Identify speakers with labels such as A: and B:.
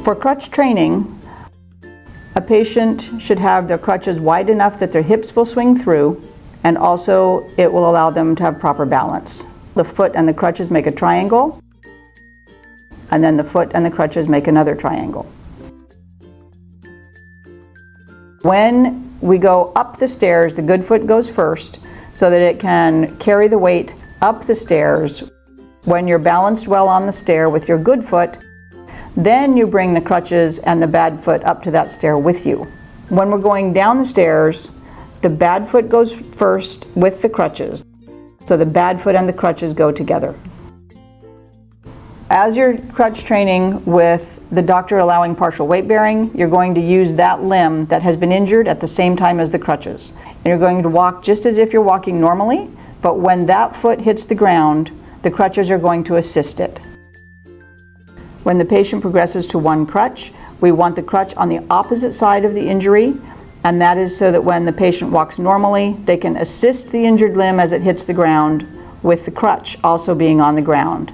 A: For crutch training, a patient should have their crutches wide enough that their hips will swing through, and also it will allow them to have proper balance. The foot and the crutches make a triangle, and then the foot and the crutches make another triangle. When we go up the stairs, the good foot goes first so that it can carry the weight up the stairs. When you're balanced well on the stair with your good foot, then you bring the crutches and the bad foot up to that stair with you. When we're going down the stairs, the bad foot goes first with the crutches. So the bad foot and the crutches go together. As you're crutch training with the doctor allowing partial weight bearing, you're going to use that limb that has been injured at the same time as the crutches. And you're going to walk just as if you're walking normally, but when that foot hits the ground, the crutches are going to assist it. When the patient progresses to one crutch, we want the crutch on the opposite side of the injury, and that is so that when the patient walks normally, they can assist the injured limb as it hits the ground with the crutch also being on the ground.